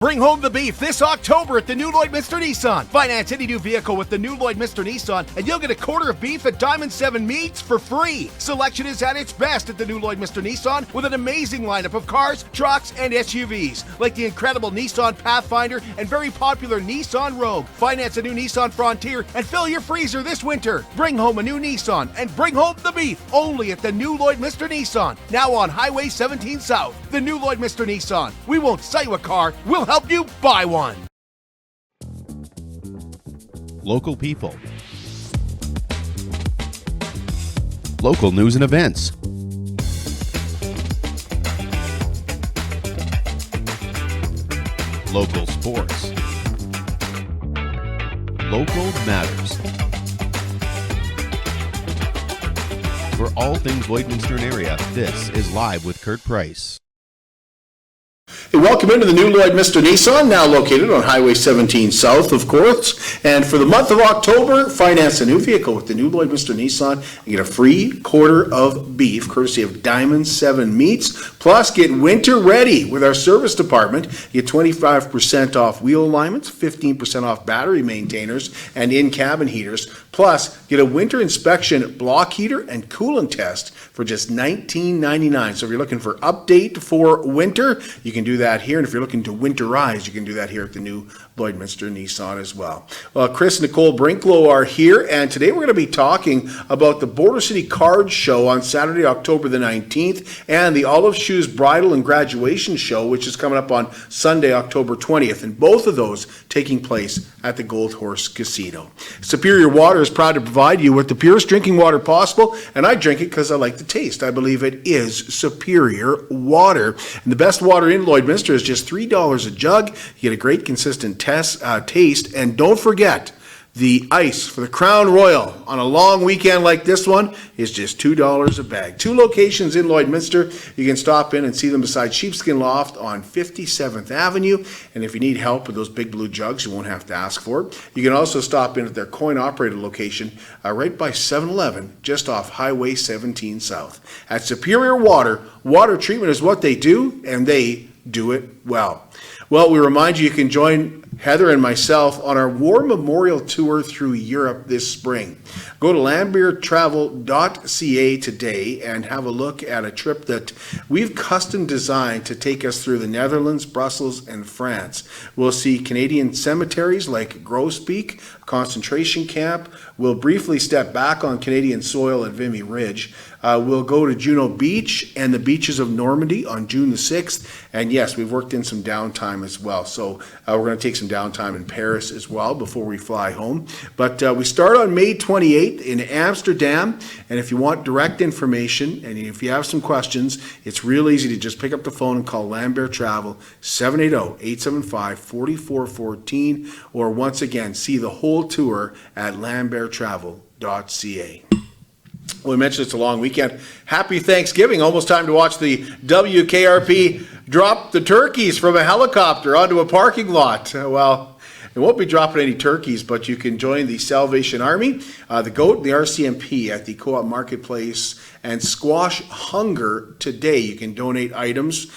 Bring home the beef this October at the new Lloydminster Nissan. Finance any new vehicle with the new Lloydminster Nissan, and you'll get a quarter of beef at Diamond 7 Meats for free. Selection is at its best at the new Lloydminster Nissan with an amazing lineup of cars, trucks, and SUVs, like the incredible Nissan Pathfinder and very popular Nissan Rogue. Finance a new Nissan Frontier and fill your freezer this winter. Bring home a new Nissan and bring home the beef only at the new Lloydminster Nissan, now on Highway 17 South. The new Lloydminster Nissan. We won't sell you a car, we'll help you buy one. Local people. Local news and events. Local sports. Local matters. For all things Lloydminster and area, this is Live with Kurt Price. Hey, welcome into the new Lloydminster Nissan, now located on Highway 17 South, of course. And for the month of October, finance a new vehicle with the new Lloydminster Nissan and get a free quarter of beef, courtesy of Diamond 7 Meats. Plus, get winter ready with our service department. Get 25% off wheel alignments, 15% off battery maintainers and in-cabin heaters. Plus, get a winter inspection block heater and coolant test for just $19.99. So if you're looking for update for winter, you can do that here. And if you're looking to winterize, you can do that here at the new Lloydminster Nissan as well. Well, Chris and Nicole Brinklow are here, and today we're going to be talking about the Border City Card Show on Saturday, October the 19th, and the Olive Shoes Bridal and Graduation Show, which is coming up on Sunday, October 20th, and both of those taking place at the Gold Horse Casino. Superior Water is proud to provide you with the purest drinking water possible, and I drink it because I like the taste. I believe it is Superior Water. And the best water in Lloydminster is just $3 a jug. You get a great consistent taste, and don't forget, the ice for the Crown Royal on a long weekend like this one is just $2 a bag. 2 locations in Lloydminster. You can stop in and see them beside Sheepskin Loft on 57th Avenue. And if you need help with those big blue jugs, you won't have to ask for it. You can also stop in at their coin-operated location right by 7-Eleven, just off Highway 17 South. At Superior Water, water treatment is what they do, and they do it well. Well, we remind you can join Heather and myself on our War Memorial Tour through Europe this spring. Go to lambertravel.ca today and have a look at a trip that we've custom designed to take us through the Netherlands, Brussels, and France. We'll see Canadian cemeteries like Grosbeek, concentration camp. We'll briefly step back on Canadian soil at Vimy Ridge. We'll go to Juno Beach and the beaches of Normandy on June the 6th. And yes, we've worked in some downtime as well. So we're going to take some downtime in Paris as well before we fly home. But we start on May 28th in Amsterdam. And if you want direct information and if you have some questions, it's real easy to just pick up the phone and call Lambert Travel, 780-875-4414. Or once again, see the whole tour at lambertravel.ca. Well, we mentioned it's a long weekend. Happy Thanksgiving. Almost time to watch the WKRP drop the turkeys from a helicopter onto a parking lot. Well, it won't be dropping any turkeys, but you can join the Salvation Army, the GOAT, and the RCMP at the Co-op Marketplace and Squash Hunger today. You can donate items,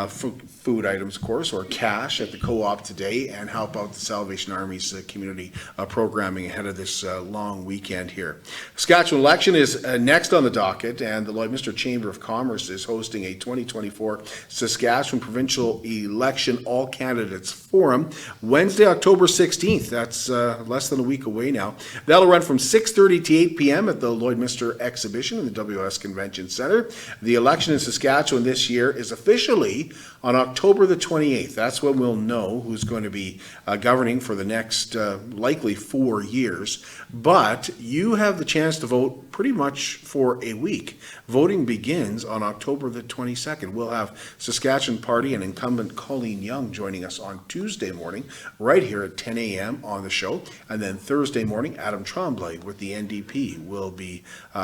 food items, of course, or cash at the Co-op today and help out the Salvation Army's community programming ahead of this long weekend here. Saskatchewan election is next on the docket, and the Lloydminster Chamber of Commerce is hosting a 2024 Saskatchewan Provincial Election All Candidates Forum Wednesday, October 16th. That's less than a week away now. That'll run from 6:30 to 8 p.m. at the Lloydminster Exhibition in the WS Convention Centre. The election in Saskatchewan this year is officially on October the 28th. That's when we'll know who's going to be governing for the next likely 4 years. But you have the chance to vote pretty much for a week. Voting begins on October the 22nd. We'll have Saskatchewan Party and incumbent Colleen Young joining us on Tuesday morning right here at 10 a.m. on the show. And then Thursday morning, Adam Tremblay with the NDP will be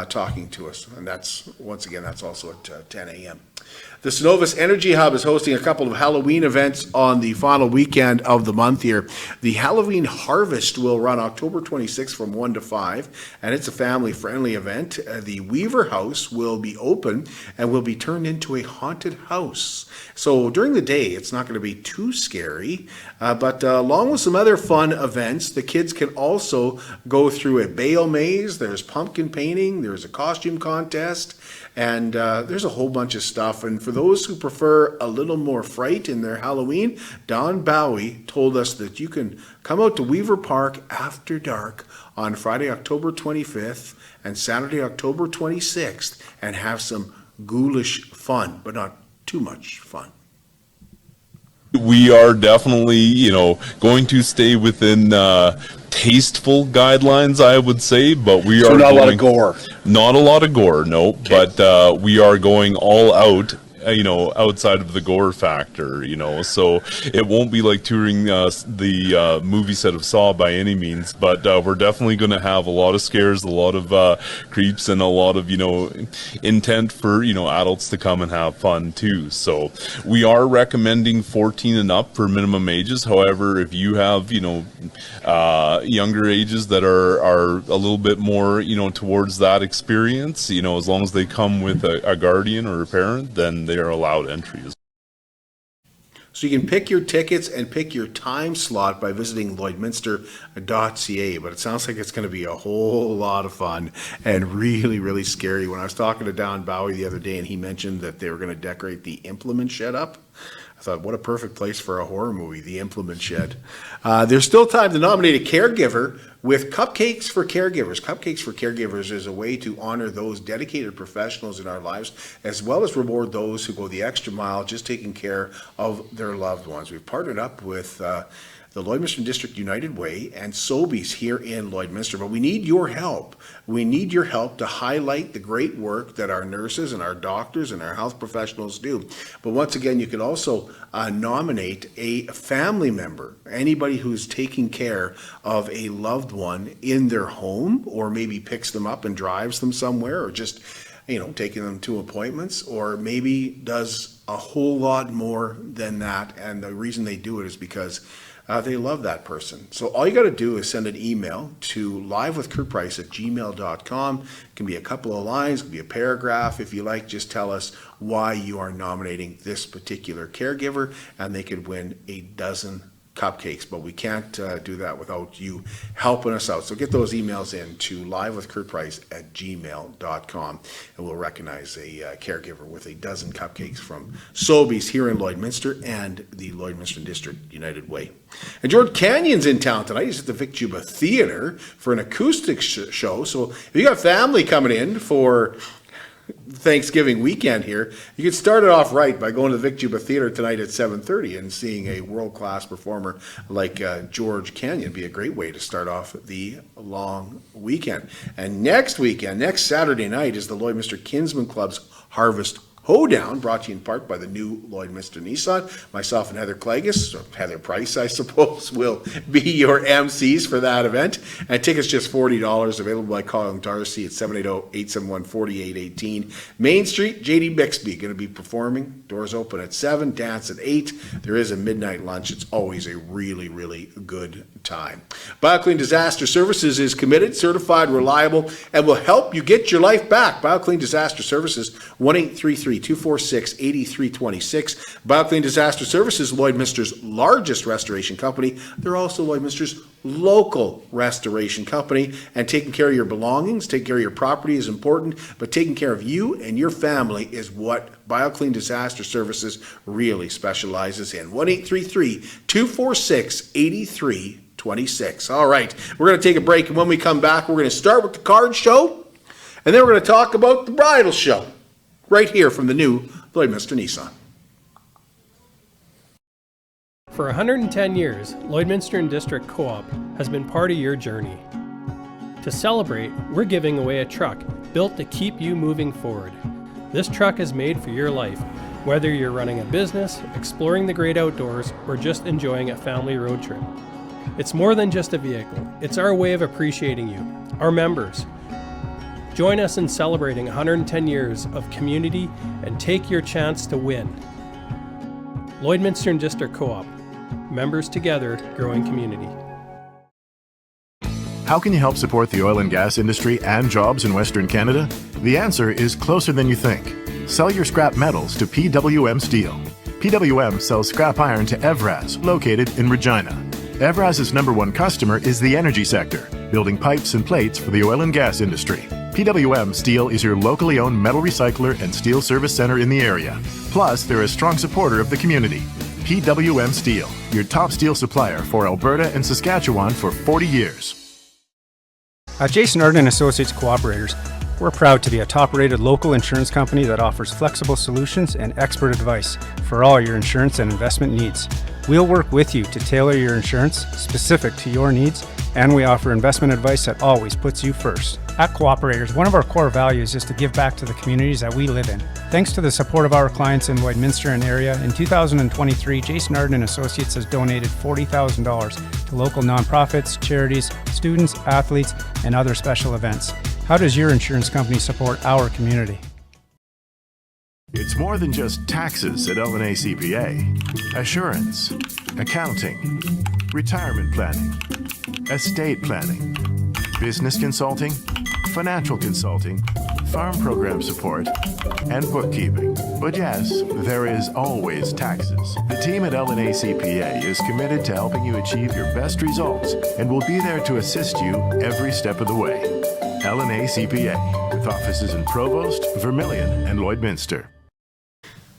talking to us. And that's, once again, that's also at 10 a.m. The Synovus Energy Hub is hosting a couple of Halloween events on the final weekend of the month here. The Halloween Harvest will run October 26th from 1 to 5, and it's a family-friendly event. The Weaver House will be open and will be turned into a haunted house. So during the day, it's not going to be too scary, but along with some other fun events, the kids can also go through a bale maze. There's pumpkin painting, there's a costume contest, and there's a whole bunch of stuff. And for those who prefer a little more fright in their Halloween, Don Bowie told us that you can come out to Weaver Park after dark on Friday, October 25th and Saturday, October 26th and have some ghoulish fun, but not too much fun. We are definitely, going to stay within tasteful guidelines, I would say, but we are not a lot of gore. Not a lot of gore, no. Okay. But we are going all out. Outside of the gore factor, so it won't be like touring the movie set of Saw by any means, but we're definitely going to have a lot of scares, a lot of creeps, and a lot of, intent for, adults to come and have fun too. So we are recommending 14 and up for minimum ages. However, if you have, younger ages that are a little bit more, towards that experience, as long as they come with a guardian or a parent, then they are allowed entries. So you can pick your tickets and pick your time slot by visiting lloydminster.ca, but it sounds like it's going to be a whole lot of fun and really, really scary. When I was talking to Don Bowie the other day and he mentioned that they were going to decorate the implement shed up, I thought, what a perfect place for a horror movie, the implement shed. There's still time to nominate a caregiver with Cupcakes for Caregivers. Cupcakes for Caregivers is a way to honor those dedicated professionals in our lives, as well as reward those who go the extra mile just taking care of their loved ones. We've partnered up with the Lloydminster District United Way and Sobeys here in Lloydminster, but we need your help. We need your help to highlight the great work that our nurses and our doctors and our health professionals do. But once again, you can also nominate a family member, anybody who's taking care of a loved one in their home, or maybe picks them up and drives them somewhere, or just taking them to appointments, or maybe does a whole lot more than that. And the reason they do it is because they love that person. So all you got to do is send an email to livewithkurtprice@gmail.com. It can be a couple of lines, it can be a paragraph. If you like, just tell us why you are nominating this particular caregiver, and they could win a dozen cupcakes, but we can't do that without you helping us out. So get those emails in to livewithkurtprice@gmail.com, and we'll recognize a caregiver with a dozen cupcakes from Sobeys here in Lloydminster and the Lloydminster District United Way. And George Canyon's in town tonight. He's at the Vic Juba Theatre for an acoustic show. So if you got family coming in for Thanksgiving weekend here, you can start it off right by going to the Vic Juba Theatre tonight at 7:30 and seeing a world-class performer like George Canyon. Be a great way to start off the long weekend. And next weekend, next Saturday night, is the Lloydminster Kinsman Club's Harvest Hoedown, brought to you in part by the new Lloydminster Nissan. Myself and Heather Clagus, or Heather Price, I suppose, will be your MCs for that event. And tickets just $40, available by calling Darcy at 780-871-4818. Main Street, JD Bixby, going to be performing. Doors open at 7, dance at 8. There is a midnight lunch. It's always a really, really good time. BioClean Disaster Services is committed, certified, reliable, and will help you get your life back. BioClean Disaster Services, 1-833-246-8326. BioClean Disaster Services, Lloydminster's largest restoration company. They're also Lloydminster's local restoration company, and taking care of your belongings, taking care of your property is important, but taking care of you and your family is what BioClean Disaster Services really specializes in. 1-833-246-8326. All right, we're going to take a break, and when we come back, we're going to start with the card show, and then we're going to talk about the bridal show, right here from the new Lloydminster Nissan. For 110 years, Lloydminster and District Co-op has been part of your journey. To celebrate, we're giving away a truck built to keep you moving forward. This truck is made for your life, whether you're running a business, exploring the great outdoors, or just enjoying a family road trip. It's more than just a vehicle. It's our way of appreciating you, our members. Join us in celebrating 110 years of community and take your chance to win. Lloydminster and District Co-op. Members together, growing community. How can you help support the oil and gas industry and jobs in Western Canada? The answer is closer than you think. Sell your scrap metals to PWM Steel. PWM sells scrap iron to Evraz, located in Regina. Evraz's #1 customer is the energy sector, building pipes and plates for the oil and gas industry. PWM Steel is your locally owned metal recycler and steel service center in the area. Plus, they're a strong supporter of the community. PWM Steel, your top steel supplier for Alberta and Saskatchewan for 40 years. At Jason Arden Associates Cooperators, we're proud to be a top-rated local insurance company that offers flexible solutions and expert advice for all your insurance and investment needs. We'll work with you to tailor your insurance specific to your needs, and we offer investment advice that always puts you first. At Cooperators, one of our core values is to give back to the communities that we live in. Thanks to the support of our clients in Lloydminster and area, in 2023, Jason Arden Associates has donated $40,000 to local nonprofits, charities, students, athletes, and other special events. How does your insurance company support our community? It's more than just taxes at L&A CPA. Assurance, accounting, retirement planning, estate planning, business consulting, financial consulting, farm program support, and bookkeeping. But yes, there is always taxes. The team at L&A CPA is committed to helping you achieve your best results and will be there to assist you every step of the way. L&A CPA, with offices in Provost, Vermilion, and Lloydminster.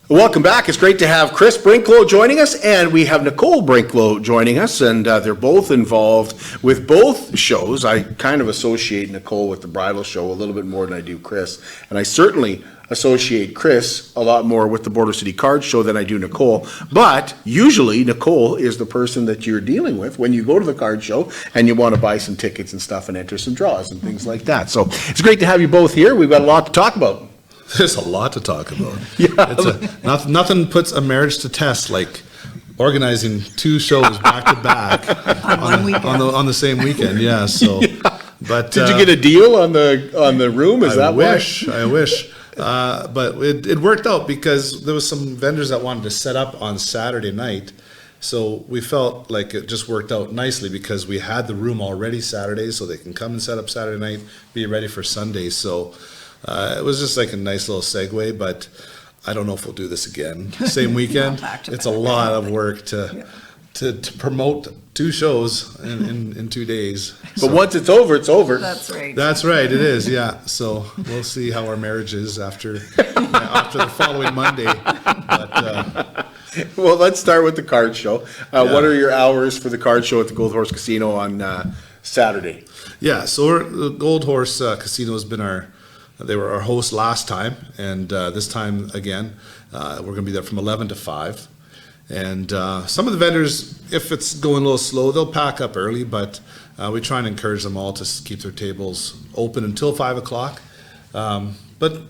Welcome back. It's great to have Chris Brinklow joining us, and we have Nicole Brinklow joining us, and they're both involved with both shows. I kind of associate Nicole with the Bridal show a little bit more than I do Chris, and I certainly associate Chris a lot more with the Border City Card show than I do Nicole, but usually Nicole is the person that you're dealing with when you go to the card show and you want to buy some tickets and stuff and enter some draws and things like that. So it's great to have you both here. We've got a lot to talk about. There's a lot to talk about. Yeah. Nothing puts a marriage to test like organizing two shows back to back on the same weekend. Yeah. So, but did you get a deal on the room? Is that why? I wish. But it worked out because there was some vendors that wanted to set up on Saturday night. So we felt like it just worked out nicely because we had the room already Saturday, so they can come and set up Saturday night, be ready for Sunday. So it was just like a nice little segue, but I don't know if we'll do this again. Same weekend. It's a lot of work to promote two shows in 2 days. But once it's over, it's over. That's right. That's right. It is. Yeah. So we'll see how our marriage is after the following Monday. But, well, let's start with the card show. What are your hours for the card show at the Gold Horse Casino on Saturday? Yeah. So the Gold Horse Casino has been they were our host last time, and this time again, we're going to be there from 11 to 5. And some of the vendors, if it's going a little slow, they'll pack up early, but we try and encourage them all to keep their tables open until 5 o'clock. But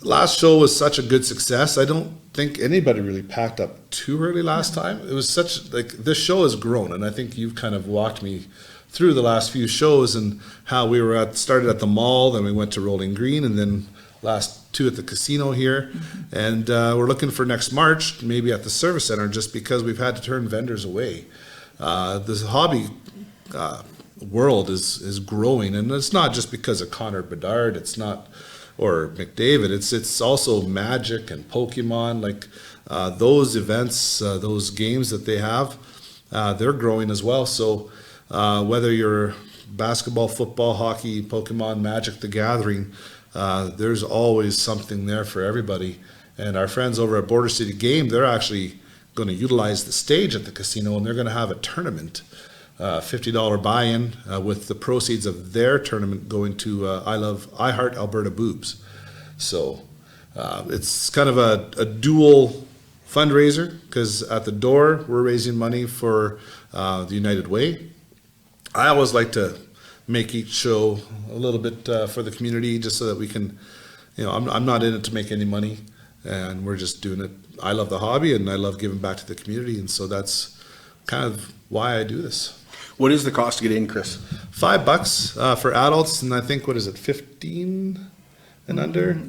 last show was such a good success. I don't think anybody really packed up too early last time. It was this show has grown, and I think you've kind of walked me through the last few shows and how we started at the mall, then we went to Rolling Green, and then last two at the casino here. And we're looking for next March, maybe at the service center, just because we've had to turn vendors away. This hobby world is growing, and it's not just because of Connor Bedard, or McDavid, it's also Magic and Pokemon, like those events, those games that they have, they're growing as well. So whether you're basketball, football, hockey, Pokemon, Magic, the Gathering, there's always something there for everybody. And our friends over at Border City Game, they're actually going to utilize the stage at the casino, and they're going to have a tournament, $50 buy-in, with the proceeds of their tournament going to I Heart Alberta Boobs. So it's kind of a dual fundraiser, because at the door we're raising money for the United Way. I always like to make each show a little bit for the community, just so that we can, I'm not in it to make any money, and we're just doing it. I love the hobby, and I love giving back to the community, and so that's kind of why I do this. What is the cost to get in, Chris? $5 for adults, and I think, what is it, 15 and under?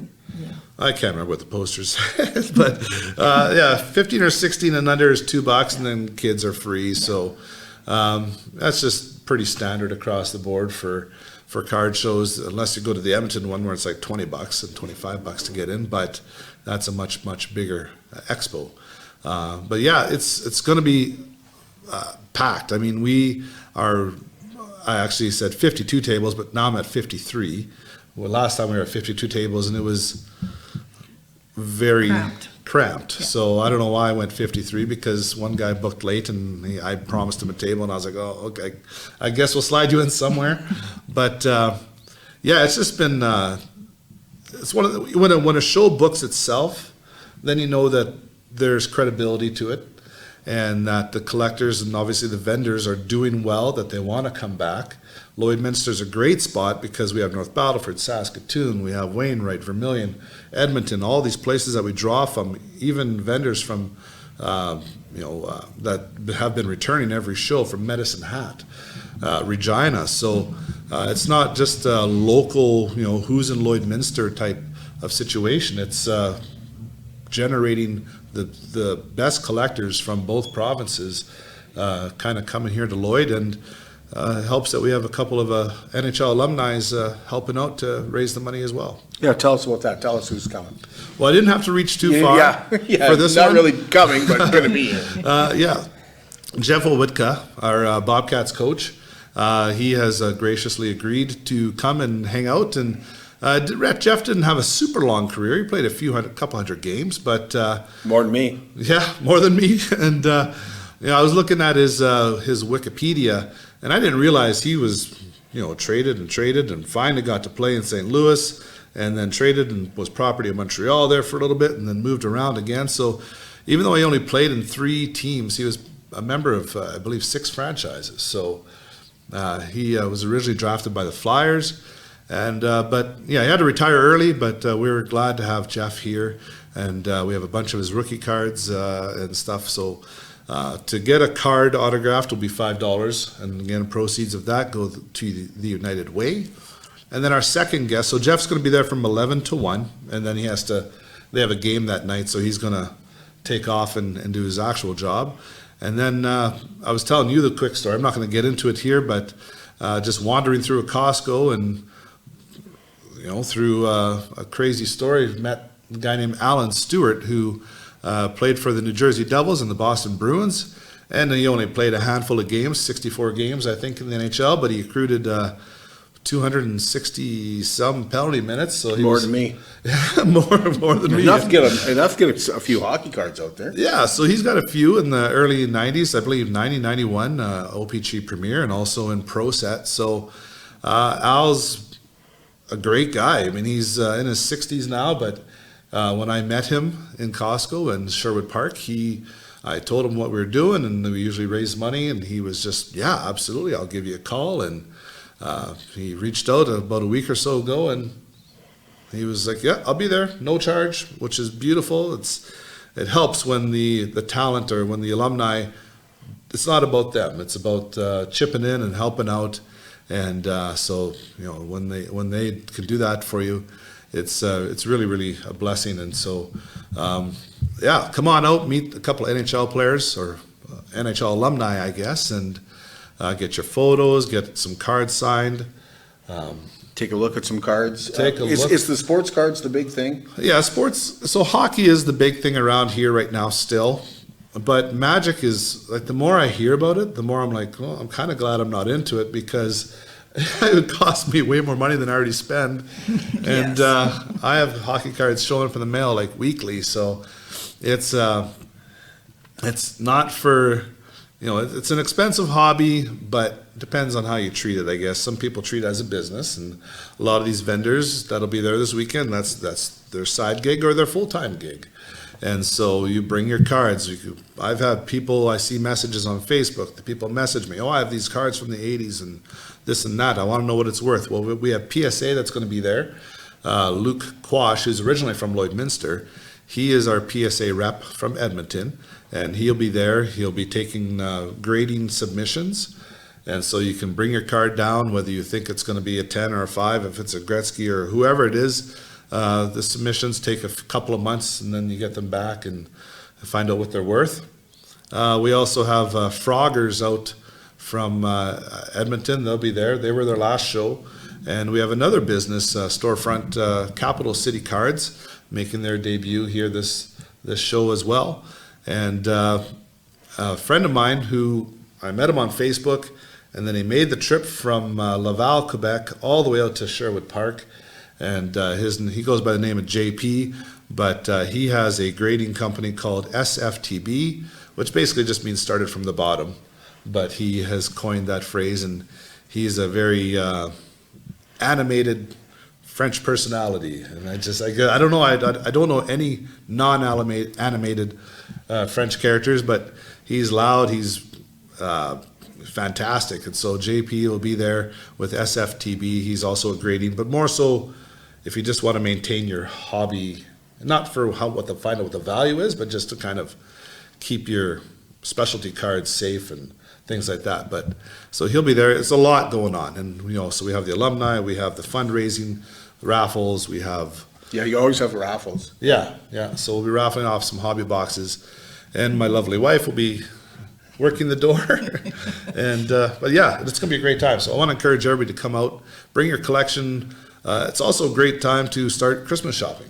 I can't remember what the poster said, but yeah, 15 or 16 and under is $2, and then kids are free. So that's just pretty standard across the board for card shows, unless you go to the Edmonton one where it's like $20 and $25 to get in, but that's a much bigger expo. But yeah, it's going to be packed. I mean, I actually said 52 tables, but now I'm at 53. Well, last time we were at 52 tables, and it was very cramped. So I don't know why I went 53, because one guy booked late, and I promised him a table, and I was like, oh, okay, I guess we'll slide you in somewhere. But yeah, it's just been it's one of the, when a show books itself, then you know that there's credibility to it, and that the collectors and obviously the vendors are doing well, that they want to come back. Lloydminster's a great spot because we have North Battleford, Saskatoon, we have Wainwright, Vermilion, Edmonton, all these places that we draw from, even vendors from, that have been returning every show, from Medicine Hat, Regina. So it's not just a local, who's in Lloydminster type of situation. It's generating the best collectors from both provinces kind of coming here to Lloyd, and it helps that we have a couple of NHL alumni helping out to raise the money as well. Yeah, tell us about that. Tell us who's coming. Well, I didn't have to reach too far for this not one. really coming, but going to be here. Yeah, Jeff Owitka, our Bobcats coach, he has graciously agreed to come and hang out. And Jeff didn't have a super long career. He played a couple hundred games, but More than me. yeah, more than me. And I was looking at his Wikipedia, and I didn't realize he was traded and finally got to play in St. Louis, and then traded and was property of Montreal there for a little bit, and then moved around again. So even though he only played in 3 teams, he was a member of I believe 6 franchises. So he was originally drafted by the Flyers. And but yeah, he had to retire early, but we were glad to have Jeff here, and we have a bunch of his rookie cards and stuff. So to get a card autographed will be $5, and again, proceeds of that go to the United Way. And then our second guest, so Jeff's going to be there from 11 to 1, and then they have a game that night, so he's going to take off and do his actual job. And then I was telling you the quick story. I'm not going to get into it here, but just wandering through a Costco and through a crazy story, met a guy named Alan Stewart, who played for the New Jersey Devils and the Boston Bruins, and he only played a handful of games, 64 games, I think, in the NHL, but he accrued 260 some penalty minutes. So he More than me. more than me. Enough to get a few hockey cards out there. Yeah, so he's got a few in the early 90s, I believe 90, 91, OPG Premier, and also in Pro Set. So Al's a great guy. I mean, he's in his 60s now, but when I met him in Costco in Sherwood Park, I told him what we were doing, and we usually raise money, and he was just, yeah, absolutely, I'll give you a call. And he reached out about a week or so ago, and he was like, yeah, I'll be there, no charge, which is beautiful. It helps when the talent, or when the alumni, it's not about them, it's about chipping in and helping out. And so when they can do that for you, it's really, really a blessing. And so yeah, come on out, meet a couple of NHL players, or NHL alumni, I guess, and get your photos, get some cards signed. Take a look at some cards. Take a look. Is the sports cards the big thing? Yeah, sports. So hockey is the big thing around here right now still. But Magic is, like, the more I hear about it, the more I'm like, well, I'm kind of glad I'm not into it, because it would cost me way more money than I already spend. And I have hockey cards showing up in the mail like weekly. So it's not for, it's an expensive hobby, but it depends on how you treat it, I guess. Some people treat it as a business, and a lot of these vendors that'll be there this weekend, that's their side gig or their full-time gig. And so you bring your cards. I've had people, I see messages on Facebook, the people message me, I have these cards from the 80s and this and that. I want to know what it's worth. Well, we have PSA that's going to be there. Luke Quash, who's originally from Lloydminster, he is our PSA rep from Edmonton, and he'll be there. He'll be taking grading submissions, And so you can bring your card down, whether you think it's going to be a 10 or a 5, if it's a Gretzky or whoever it is. The submissions take a couple of months, and then you get them back and find out what they're worth. We also have Froggers out from Edmonton. They'll be there. They were their last show. And we have another business, storefront, Capital City Cards, making their debut here this show as well. And a friend of mine who I met him on Facebook, and then he made the trip from Laval, Quebec, all the way out to Sherwood Park. And he goes by the name of JP, but he has a grading company called SFTB, which basically just means started from the bottom. But he has coined that phrase, and he's a very animated French personality. And I don't know, I don't know any non-animated French characters, but he's loud, he's fantastic. And so JP will be there with SFTB. He's also a grading, but more so if you just want to maintain your hobby, not for find out what the value is, but just to kind of keep your specialty cards safe and things like that. But so he'll be there. It's a lot going on, and so we have the alumni, we have the fundraising, raffles, we have. Yeah, you always have raffles. Yeah. So we'll be raffling off some hobby boxes, and my lovely wife will be working the door. And but yeah, it's gonna be a great time. So I want to encourage everybody to come out, bring your collection. It's also a great time to start Christmas shopping.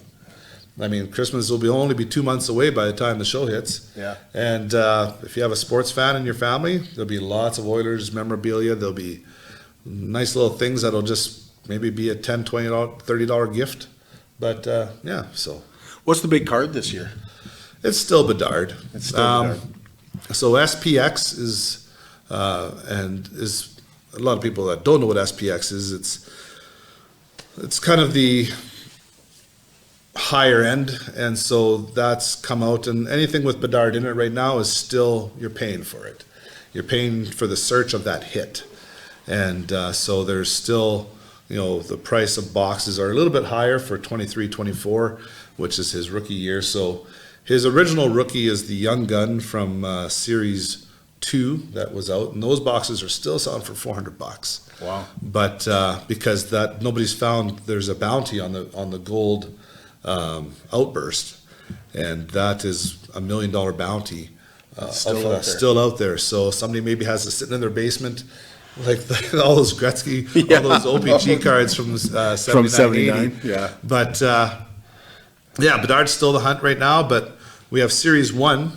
I mean, Christmas will only be 2 months away by the time the show hits. Yeah. And if you have a sports fan in your family, there'll be lots of Oilers memorabilia. There'll be nice little things that'll just maybe be a $10, $20, $30 gift. But so. What's the big card this year? It's still Bedard. It's still Bedard. So SPX is a lot of people that don't know what SPX is. It's kind of the higher end, and so that's come out, and anything with Bedard in it right now is still, you're paying for it. You're paying for the search of that hit. And so there's still, the price of boxes are a little bit higher for 23-24, which is his rookie year. So his original rookie is the Young Gun from Series 2 that was out, and those boxes are still selling for $400. Wow. But because nobody's found, there's a bounty on the gold outburst, and that is $1 million bounty still out there. So somebody maybe has it sitting in their basement, like all those Gretzky, all those OPG cards from 79. Yeah. But Bedard's still the hunt right now. But we have Series 1,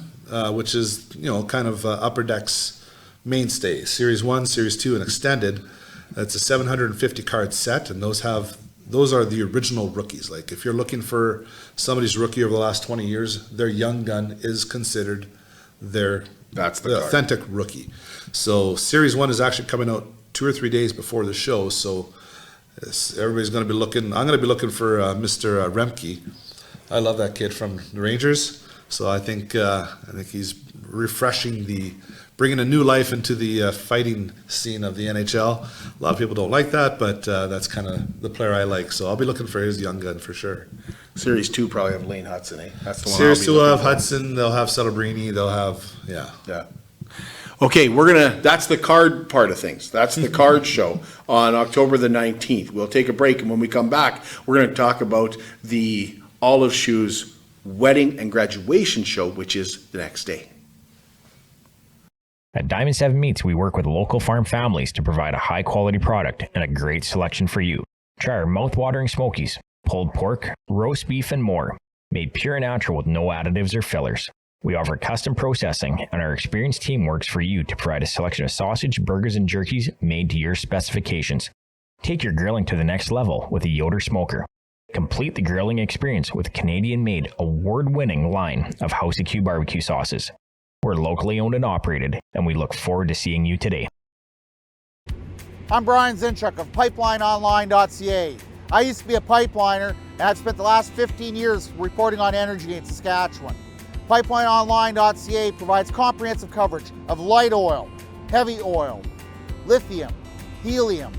which is kind of Upper Deck's mainstay. Series 1, Series 2, and Extended. It's a 750 card set, and those are the original rookies. Like if you're looking for somebody's rookie over the last 20 years, their Young Gun is considered the authentic rookie. So Series 1 is actually coming out 2 or 3 days before the show. So everybody's going to be looking. I'm going to be looking for Mr. Remke. I love that kid from the Rangers. So I think he's bringing a new life into the fighting scene of the NHL. A lot of people don't like that, but that's kind of the player I like. So I'll be looking for his Young Gun for sure. Series 2 probably have Lane Hudson, eh? That's the one. Series 2 will have Hudson. They'll have Celebrini. They'll have Yeah. Okay, that's the card part of things. That's the card show on October the 19th. We'll take a break, and when we come back, we're going to talk about the Olive Shoes wedding and graduation show, which is the next day. At Diamond 7 Meats, we work with local farm families to provide a high-quality product and a great selection for you. Try our mouth-watering smokies, pulled pork, roast beef, and more, made pure and natural with no additives or fillers. We offer custom processing, and our experienced team works for you to provide a selection of sausage, burgers, and jerkies made to your specifications. Take your grilling to the next level with a Yoder smoker. Complete the grilling experience with Canadian-made, award-winning line of House of Q barbecue sauces. We're locally owned and operated, and we look forward to seeing you today. I'm Brian Zinchuk of PipelineOnline.ca. I used to be a pipeliner, and I've spent the last 15 years reporting on energy in Saskatchewan. PipelineOnline.ca provides comprehensive coverage of light oil, heavy oil, lithium, helium,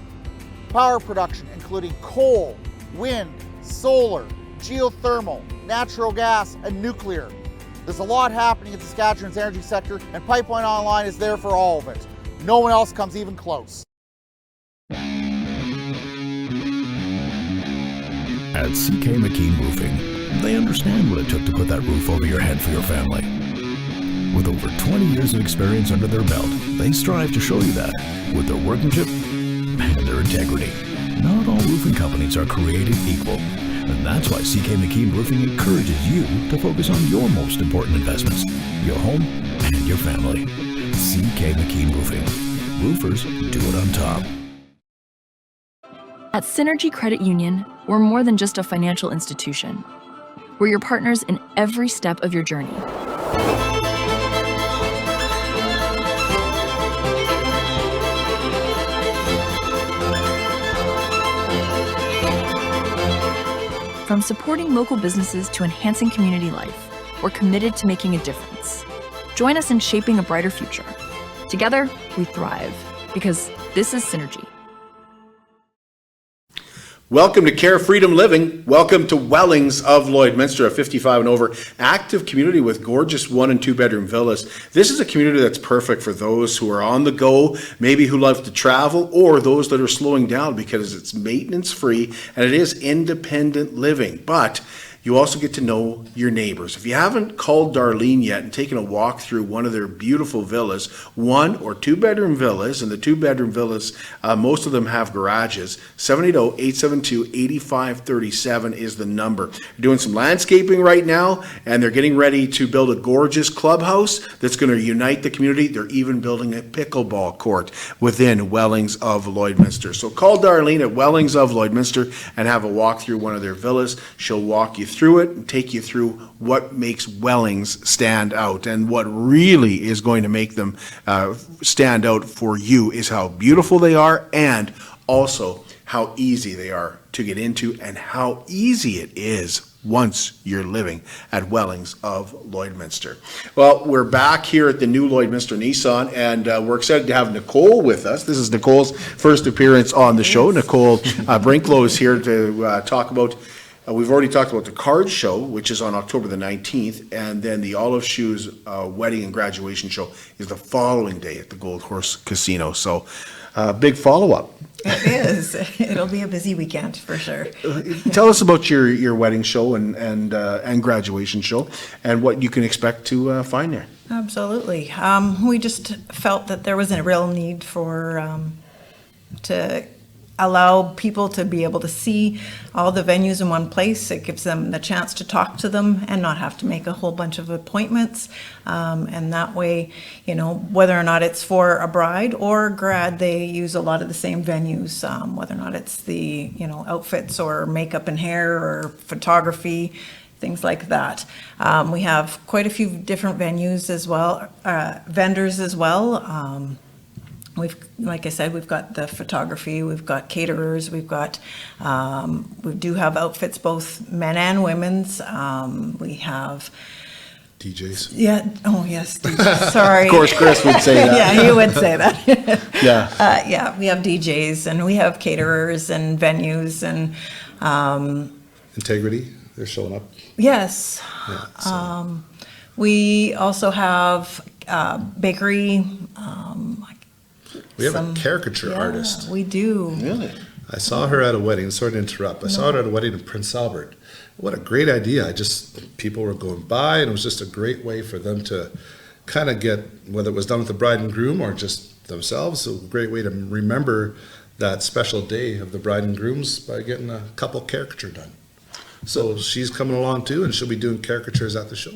power production including coal, wind, solar, geothermal, natural gas, and nuclear. There's a lot happening in Saskatchewan's energy sector, and Pipeline Online is there for all of it. No one else comes even close. At CK McKean Roofing, they understand what it took to put that roof over your head for your family. With over 20 years of experience under their belt, they strive to show you that with their workmanship and their integrity. Not all roofing companies are created equal, and that's why CK McKean Roofing encourages you to focus on your most important investments, your home and your family. CK McKean Roofing. Roofers do it on top. At Synergy Credit Union, we're more than just a financial institution. We're your partners in every step of your journey. From supporting local businesses to enhancing community life, we're committed to making a difference. Join us in shaping a brighter future. Together, we thrive, because this is Synergy. Welcome to Care Freedom Living. Welcome to Wellings of Lloydminster, a 55 and over active community with gorgeous 1 and 2 bedroom villas. This is a community that's perfect for those who are on the go, maybe who love to travel, or those that are slowing down because it's maintenance free and it is independent living. But you also get to know your neighbors. If you haven't called Darlene yet and taken a walk through one of their beautiful villas, 1 or 2 bedroom villas, and the 2 bedroom villas, most of them have garages, 780-872-8537 is the number. They're doing some landscaping right now, and they're getting ready to build a gorgeous clubhouse that's going to unite the community. They're even building a pickleball court within Wellings of Lloydminster. So call Darlene at Wellings of Lloydminster and have a walk through one of their villas. She'll walk you through it and take you through what makes Wellings stand out. And what really is going to make them stand out for you is how beautiful they are, and also how easy they are to get into, and how easy it is once you're living at Wellings of Lloydminster. Well, we're back here at the new Lloydminster Nissan, and we're excited to have Nicole with us. This is Nicole's first appearance on the show. Nicole Brinklow is here to talk about we've already talked about the card show, which is on October the 19th, and then the Olive Shoes wedding and graduation show is the following day at the Gold Horse Casino. So, big follow-up. It is. It'll be a busy weekend for sure. Tell us about your wedding show and graduation show, and what you can expect to find there. Absolutely. We just felt that there was a real need for to allow people to be able to see all the venues in one place. It gives them the chance to talk to them and not have to make a whole bunch of appointments. And that way, you know, whether or not it's for a bride or a grad, they use a lot of the same venues, whether or not it's the, you know, outfits or makeup and hair or photography, things like that. We have quite a few different venues as well, vendors as well. Like I said, we've got the photography, we've got caterers, we do have outfits, both men and women's. We have DJs. Yeah. Oh, yes. DJs. Sorry. Of course, Chris would say that. Yeah, he would say that. Yeah. Yeah, we have DJs and we have caterers and venues and Integrity, they're showing up. yes. Yeah, so. We also have bakery. We have a caricature artist. We do. Really? I saw her at a wedding. Sorry to interrupt. I saw her at a wedding in Prince Albert. What a great idea. People were going by, and it was just a great way for them to kind of get, whether it was done with the bride and groom or just themselves, a great way to remember that special day of the bride and grooms by getting a couple caricature done. So she's coming along too, and she'll be doing caricatures at the show.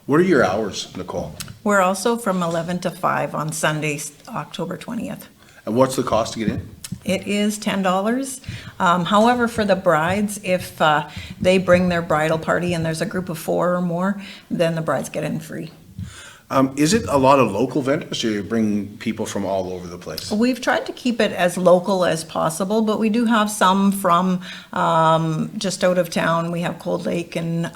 What are your hours, Nicole? We're also from 11 to 5 on Sunday, October 20th. And what's the cost to get in? It is $10. However, for the brides, if they bring their bridal party and there's a group of 4 or more, then the brides get in free. Is it a lot of local vendors, or you bring people from all over the place? We've tried to keep it as local as possible, but we do have some from just out of town. We have Cold Lake and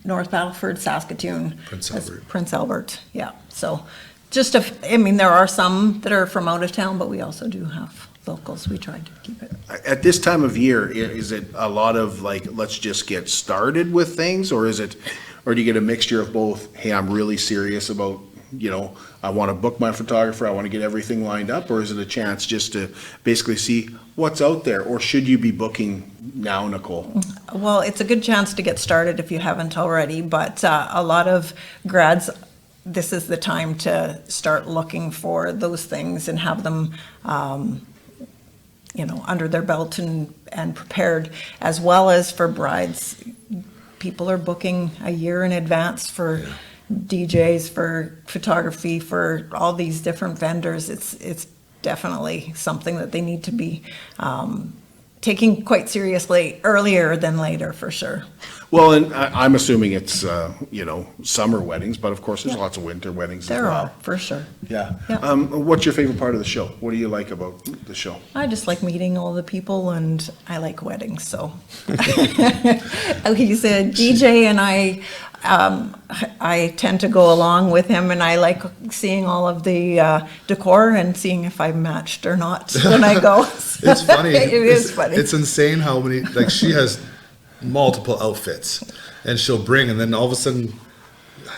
North Battleford, Saskatoon. Prince Albert, yeah. So there are some that are from out of town, but we also do have locals. We tried to keep it. At this time of year, is it a lot of like, let's just get started with things, or do you get a mixture of both? Hey, I'm really serious about I want to book my photographer, I want to get everything lined up, or is it a chance just to basically see what's out there, or should you be booking now, Nicole? Well, it's a good chance to get started if you haven't already, but a lot of grads, this is the time to start looking for those things and have them under their belt and prepared, as well as for brides. People are booking a year in advance for DJs, for photography, for all these different vendors. It's definitely something that they need to be taking quite seriously earlier than later, for sure. Well, and I'm assuming it's, summer weddings, but of course there's lots of winter weddings as well. There are, for sure. Yeah. Yeah. What's your favorite part of the show? What do you like about the show? I just like meeting all the people, and I like weddings, so. He's a DJ, and I tend to go along with him, and I like seeing all of the decor and seeing if I'm matched or not when I go. It's funny. It is funny. It's insane how many, like, she has multiple outfits, and she'll bring, and then all of a sudden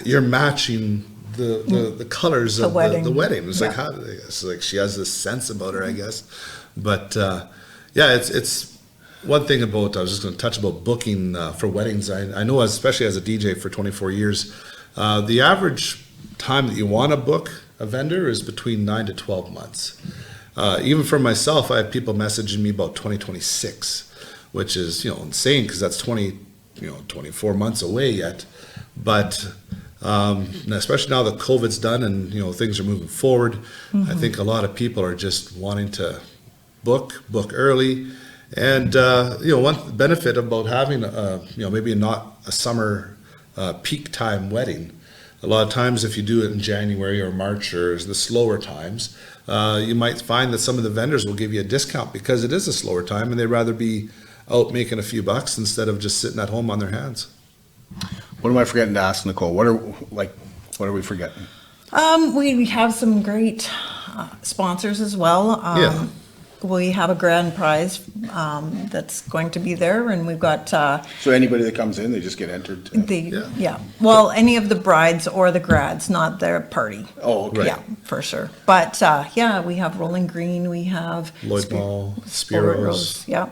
you're matching the colors of the wedding. It's like, how? It's like she has this sense about her, I guess. But it's one thing about, I was just going to touch about booking for weddings. I know, especially as a DJ for 24 years, the average time that you want to book a vendor is between 9 to 12 months. Even for myself, I have people messaging me about 2026, which is, insane, because that's 24 months away yet. But especially now that COVID's done and, things are moving forward, I think a lot of people are just wanting to book early. And, one benefit about having, maybe not a summer peak time wedding, a lot of times if you do it in January or March or the slower times, you might find that some of the vendors will give you a discount because it is a slower time and they'd rather be out making a few bucks instead of just sitting at home on their hands. What am I forgetting to ask, Nicole? What are we forgetting? We have some great sponsors as well. We have a grand prize that's going to be there, and we've got so anybody that comes in, they just get entered? Well, any of the brides or the grads, not their party. Oh, okay. Yeah, for sure. But we have Rolling Green, we have Lloyd Mall, Spiros. Yeah.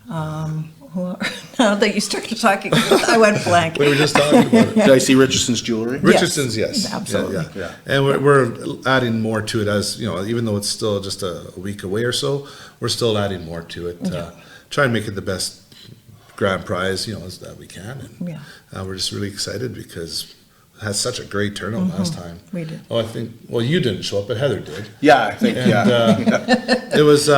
Now that you started talking, I went blank. We were just talking about it. Did I see Richardson's Jewelry? Richardson's, yes. Absolutely. Yeah. And we're adding more to it as, even though it's still just a week away or so, we're still adding more to it. Try and make it the best grand prize, as that we can. And we're just really excited because it had such a great turnout last time. We did. Oh, you didn't show up, but Heather did. Yeah, I think, it was...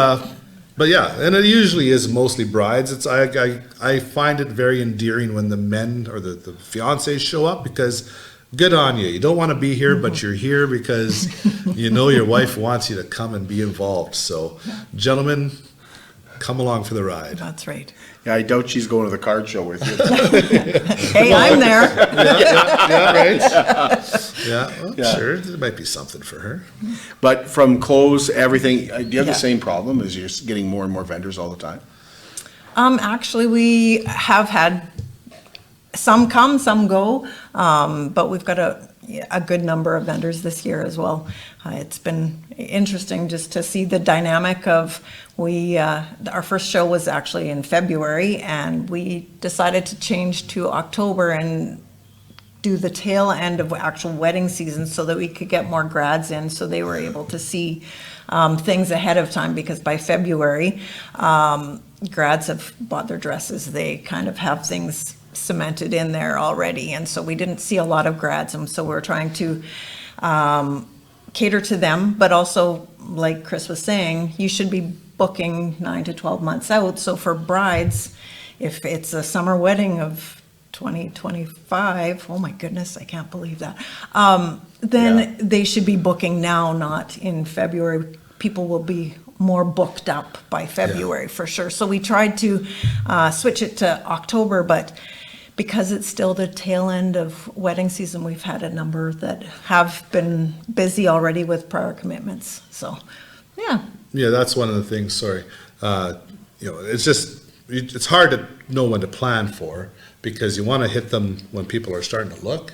But and it usually is mostly brides. I find it very endearing when the men or the fiancés show up, because good on you. You don't want to be here, but you're here because your wife wants you to come and be involved. So, gentlemen, come along for the ride. That's right. Yeah, I doubt she's going to the card show with you. Hey, I'm there. Right. Sure, there might be something for her. But from clothes, everything, do you have the same problem as you're getting more and more vendors all the time? Actually, we have had some come, some go, but we've got a good number of vendors this year as well. It's been interesting just to see the dynamic of our first show was actually in February, and we decided to change to October and do the tail end of actual wedding season so that we could get more grads in, so they were able to see things ahead of time, because by February, grads have bought their dresses. They kind of have things cemented in there already, and so we didn't see a lot of grads, and so we're trying to cater to them, but also, like Chris was saying, you should be booking 9 to 12 months out. So for brides, if it's a summer wedding of 2025, oh my goodness, I can't believe that, then they should be booking now, not in February. People will be more booked up by February for sure. So we tried to switch it to October, but because it's still the tail end of wedding season, we've had a number that have been busy already with prior commitments. So, yeah, that's one of the things. Sorry, it's hard to know when to plan for, because you want to hit them when people are starting to look,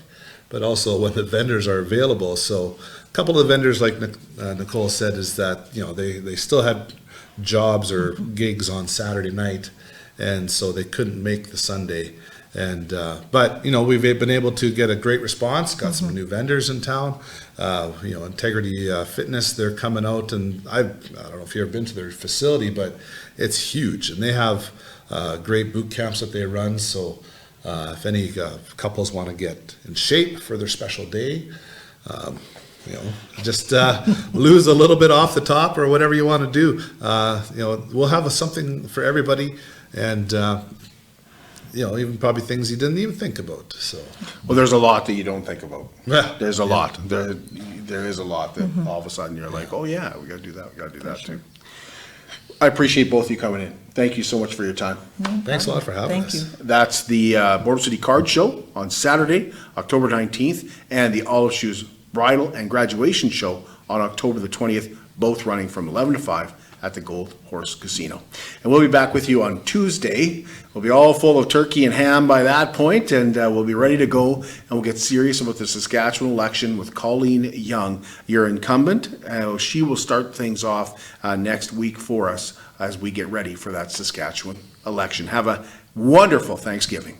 but also when the vendors are available. So a couple of the vendors, like Nicole said, is that, you know, they still had jobs or gigs on Saturday night, and so they couldn't make the Sunday. And but you know, we've been able to get a great response. Got some new vendors in town. You know, Integrity Fitness, they're coming out, and I don't know if you've ever been to their facility, but it's huge, and they have great boot camps that they run. So if any couples want to get in shape for their special day, you know, just lose a little bit off the top or whatever you want to do. You know, we'll have something for everybody, and you know, even probably things you didn't even think about. So, well, there's a lot that you don't think about. Yeah. There's a lot. There is a lot that all of a sudden you're like, oh yeah, we got to do that. We got to do that too. I appreciate both of you coming in. Thank you so much for your time. Thanks a lot for having us. Thank you. That's the Border City Card Show on Saturday, October 19th, and the Olive Shoes Bridal and Graduation Show on October the 20th, both running from 11 to 5 at the Gold Horse Casino. And we'll be back with you on Tuesday. We'll be all full of turkey and ham by that point, and we'll be ready to go, and we'll get serious about the Saskatchewan election with Colleen Young, your incumbent. She will start things off next week for us as we get ready for that Saskatchewan election. Have a wonderful Thanksgiving.